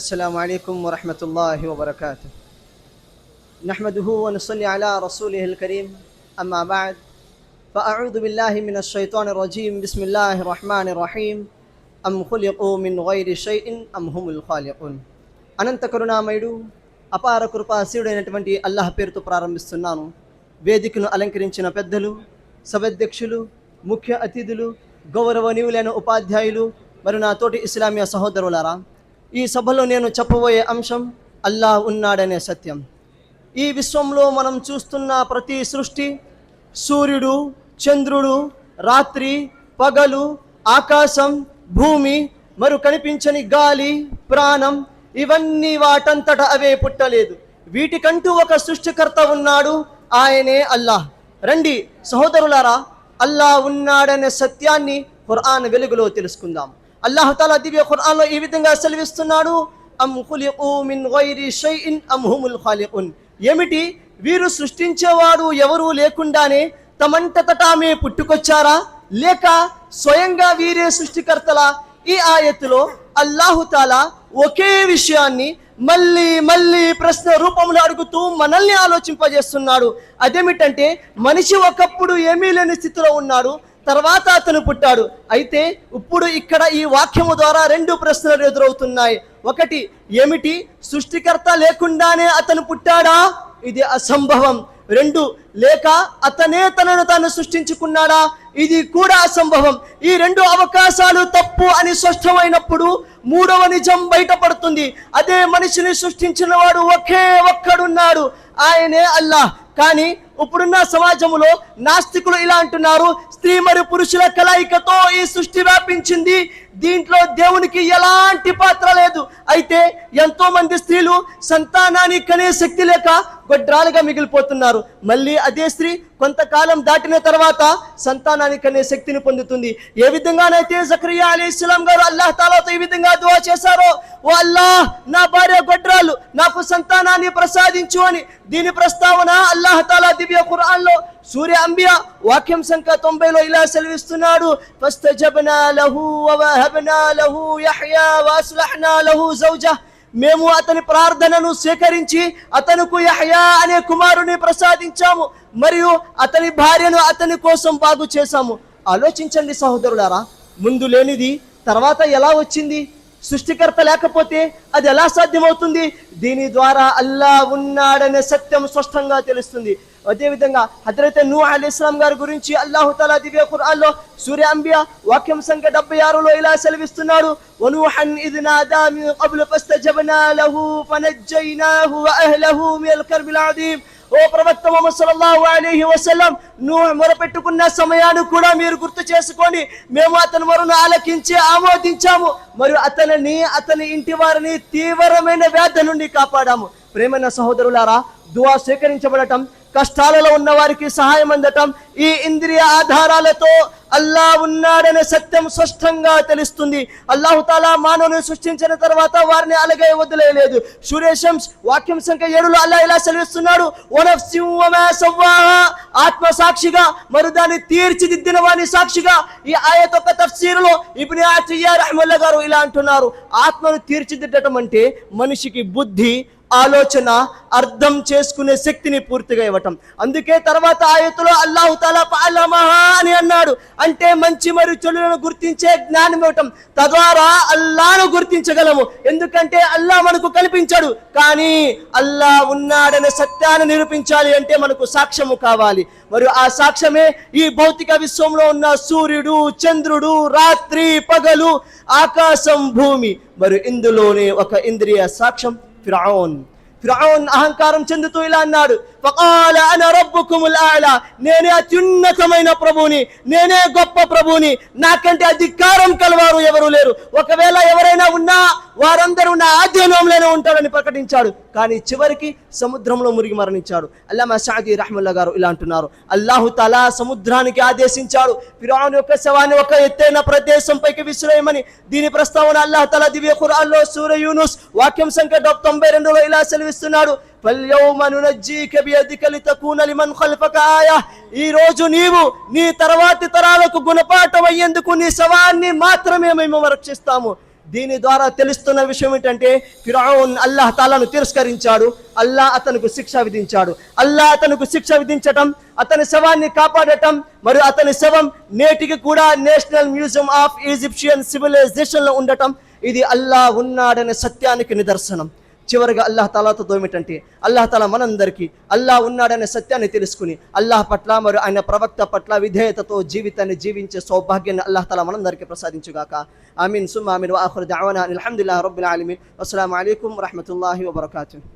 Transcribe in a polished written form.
السلام عليكم ورحمة الله وبركاته. نحمده ونصلي على رسوله الكريم. أما بعد فأعوذ بالله من الشيطان الرجيم. بسم الله الرحمن الرحيم. أم خلقوا من غير شيء أم هم الخالقون. అనంత కరుణామయుడు అపార కృపాశీయుడైనటువంటి అల్లాహ్ పేరుతో ప్రారంభిస్తున్నాను. వేదికను అలంకరించిన పెద్దలు, సభాధ్యక్షులు, ముఖ్య అతిథులు, గౌరవనీయులైన ఉపాధ్యాయులు మరియు నా తోటి ఇస్లామీయ సహోదరులారా, ఈ సభలో నేను చెప్పబోయే అంశం అల్లాహ్ ఉన్నాడనే సత్యం. ఈ విశ్వంలో మనం చూస్తున్న ప్రతి సృష్టి, సూర్యుడు, చంద్రుడు, రాత్రి, పగలు, ఆకాశం, భూమి, మరి కనిపించని గాలి, ప్రాణం, ఇవన్నీ వాటంతట అవే పుట్టలేదు. వీటికంటూ ఒక సృష్టికర్త ఉన్నాడు, ఆయనే అల్లాహ్. రండి సహోదరులారా, అల్లాహ్ ఉన్నాడనే సత్యాన్ని ఖురాన్ వెలుగులో తెలుసుకుందాం. అల్లాహ్ తాలా దివ్య ఖురాన్లో ఈ విధంగా సెలవిస్తున్నాడు, అమ్ ఖులిఖూ మిన్ గైరి షైఇన్ అమ్ హుముల్ ఖాలిఖూన్. ఏమిటి, వీరు సృష్టించేవాడు ఎవరూ లేకుండానే తమంతట తామే పుట్టుకొచ్చారా, లేక స్వయంగా వీరే సృష్టికర్తలా? ఈ ఆయతులో అల్లాహు తాలా ఒకే విషయాన్ని మళ్ళీ మళ్ళీ ప్రశ్న రూపంలో అడుగుతూ మనల్ని ఆలోచింపజేస్తున్నాడు. అదేమిటంటే, మనిషి ఒకప్పుడు ఏమీ లేని స్థితిలో ఉన్నాడు, తర్వాత అతను పుట్టాడు. అయితే ఇప్పుడు ఇక్కడ ఈ వాక్యము ద్వారా రెండు ప్రశ్నలు ఎదురవుతున్నాయి. ఒకటి, ఏమిటి, సృష్టికర్త లేకుండానే అతను పుట్టాడా? ఇది అసంభవం. రెండు, లేక అతనే తనను తాను సృష్టించుకున్నాడా? ఇది కూడా అసంభవం. ఈ రెండు అవకాశాలు తప్పు అని స్పష్టమైనప్పుడు మూడవ నిజం బయటపడుతుంది. అదే మనిషిని సృష్టించిన వాడు ఒకే ఒక్కడున్నాడు, ఆయనే అల్లాహ్. కానీ ఇప్పుడున్న సమాజంలో నాస్తికులు ఇలా అంటున్నారు, స్త్రీ మరియు పురుషుల కలయికతో ఈ సృష్టి వ్యాపించింది, దీంట్లో దేవునికి ఎలాంటి పాత్ర లేదు. అయితే ఎంతో మంది స్త్రీలు సంతానాన్ని కనే శక్తి లేక గొడ్రాలుగా మిగిలిపోతున్నారు. మళ్ళీ అదే స్త్రీ కొంతకాలం దాటిన తర్వాత సంతానాన్ని కనే శక్తిని పొందుతుంది. ఏ విధంగానైతే జకరియా అలైహిస్సలాం గారు అల్లాహ్ తాలాతో ఈ విధంగా దుఆ చేశారో, ఓ అల్లాహ్, నా భార్య గొడ్రాలు, నాకు సంతానాన్ని ప్రసాదించు అని. దీని ప్రస్తావన అల్లాహ్ తాలా దివ్య ఖురాన్లో సూర్య అంబియా వాక్యం సంఖ్య 90లో ఇలా సెలవిస్తున్నాడు, ఫస్తజబ్నా లహు వవహబ్నా లహు యహ్యా వఅస్లహ్నా లహు జౌజహ్. మేము అతని ప్రార్థనను స్వీకరించి అతనుకు యహ్యా అనే కుమారుని ప్రసాదించాము, మరియు అతని భార్యను అతని కోసం బాగు చేశాము. ఆలోచించండి సహోదరులారా, ముందు లేనిది తర్వాత ఎలా వచ్చింది? సృష్టికర్త లేకపోతే అది ఎలా సాధ్యమవుతుంది? దీని ద్వారా అల్లాహ్ ఉన్నాడనే సత్యం స్పష్టంగా తెలుస్తుంది. అదేవిధంగా హజరత్ నూహ్ అలైహిస్సలాం గారి గురించి అల్లాహు తాలా దివ్య ఖురాన్లో సూర్య అంబియా వాక్యం సంఖ్య 76లో ఇలా సెలవిస్తున్నాడు, వనూహన్ ఇద్ నాదా మిన్ qabl ఫస్తజబ్నా లహు ఫనజ్జైనాహు వఅహ్లహు మినల్ కర్బిల్ అదీమ్. ఓ ప్రవక్త ముహమ్మద్ సల్లల్లాహు అలైహి వసల్లం, నూహ్ మొరపెట్టుకున్న సమయాన్ని కూడా మీరు గుర్తు చేసుకోండి. మేము అతని మొరను ఆలకించి ఆమోదించాము, మరియు అతనిని అతని ఇంటి వారిని తీవ్రమైన వ్యాధి నుండి కాపాడాము. ప్రేమైన సహోదరులారా, దుఆ స్వీకరించబడటం, కష్టాలలో ఉన్న వారికి సహాయం అందటం, ఈ ఇంద్రియ ఆధారాలతో అల్లాహ్ ఉన్నాడనే సత్యం స్పష్టంగా తెలుస్తుంది. అల్లాహు తాలా మానవుని సృష్టించిన తర్వాత వారిని అలాగే వదిలేయలేదు. సూర్య షమ్స్ వాక్యం సంఖ్య 7లో అల్లాహ్ ఇలా సెలవిస్తున్నాడు, వనఫ్సిన్ వమా సవ్వాహా. ఆత్మ సాక్షిగా మరియు దాన్ని తీర్చిదిద్దిన వాని సాక్షిగా. ఈ ఆయత్ యొక్క తఫ్సీరులో ఇబ్న్ అతియా రహ్మతుల్లాహి గారు ఇలా అంటున్నారు, ఆత్మను తీర్చిదిద్దటం అంటే మనిషికి బుద్ధి, ఆలోచన, అర్థం చేసుకునే శక్తిని పూర్తిగా ఇవ్వటం. అందుకే తర్వాత ఆయతులో అల్లాహు తాలా ఫఅలమహా అని అన్నాడు, అంటే మంచి మరియు చెడులను గుర్తించే జ్ఞానం ఇవ్వటం. తద్వారా అల్లాహ్ను గుర్తించగలము. ఎందుకంటే అల్లాహ్ మనకు కనిపించాడు, కానీ అల్లాహ్ ఉన్నాడనే సత్యాన్ని నిరూపించాలి అంటే మనకు సాక్ష్యము కావాలి. మరియు ఆ సాక్ష్యమే ఈ భౌతిక విశ్వంలో ఉన్న సూర్యుడు, చంద్రుడు, రాత్రి, పగలు, ఆకాశం, భూమి. మరియు ఇందులోనే ఒక ఇంద్రియ సాక్ష్యం ఫిరౌన్ అహంకారం చెందుతూ ఇలా అన్నాడు, ఫకాల అన రబ్బుకుముల్ ఆలా. నేనే అత్యున్నతమైన ప్రభువుని, నేనే గొప్ప ప్రభువుని, నాకంటే అధికారం కలవారు ఎవరు లేరు. ఒకవేళ ఎవరైనా ఉన్నా వారందరూ నా ఆధీనంలోనే ఉంటారని ప్రకటించాడు. కానీ చివరికి సముద్రంలో మురిగి మరణించాడు. అల్లామా సాదీ రహ్మతుల్లాహి గారు ఇలా అంటున్నారు, అల్లాహు తాలా సముద్రానికి ఆదేశించాడు ఫిరౌన్ యొక్క శవాన్ని ఒక ఎత్తైన ప్రదేశంపైకి విసిరేయమని. దీని ప్రస్తావన అల్లాహ్ తాలా దివ్య ఖురాన్లో సూర యూనుస్ వాక్యం సంఖ్య 92లో ఇలా సెలవిస్తున్నాడు, ఫల్యౌమ నునజ్జీక బియదిక లితకూన లిమన్ ఖల్ఫక ఆయా. ఈ రోజు నీవు నీ తర్వాతి తరాలకు గుణపాఠం అయ్యేందుకు నీ శవాన్ని మాత్రమే మేము రక్షిస్తాము. దీని ద్వారా తెలుస్తున్న విషయం ఏంటంటే ఫిరౌన్ అల్లాహ్ తాలాను తిరస్కరించాడు. అల్లాహ్ అతనికి శిక్ష విధించాడు. అల్లాహ్ అతనికి శిక్ష విధించటం, అతని శవాన్ని కాపాడటం, మరియు అతని శవం నేటికి కూడా national museum of Egyptian civilization లో ఉండటం, ఇది అల్లాహ్ ఉన్నాడనే సత్యానికి నిదర్శనం. చివరిగా అల్లాహ్ తాలాతో ఏమిటంటే, అల్లాహ్ తాలా మనందరికీ అల్లాహ్ ఉన్నాడనే సత్యాన్ని తెలుసుకుని అల్లాహ్ పట్ల మరియు ఆయన ప్రవక్త పట్ల విధేయతతో జీవితాన్ని జీవించే సౌభాగ్యాన్ని అల్లాహ్ తాలా మనందరికీ ప్రసాదించుగాక. ఆమీన్ సుమ్మా ఆమీన్ వ ఆఖిరు దఅవానా అల్హమ్దులిల్లాహి రబ్బిల్ ఆలమీన్. అస్సలాము అలైకుం వరహ్మతుల్లాహి వబరకాతుహు.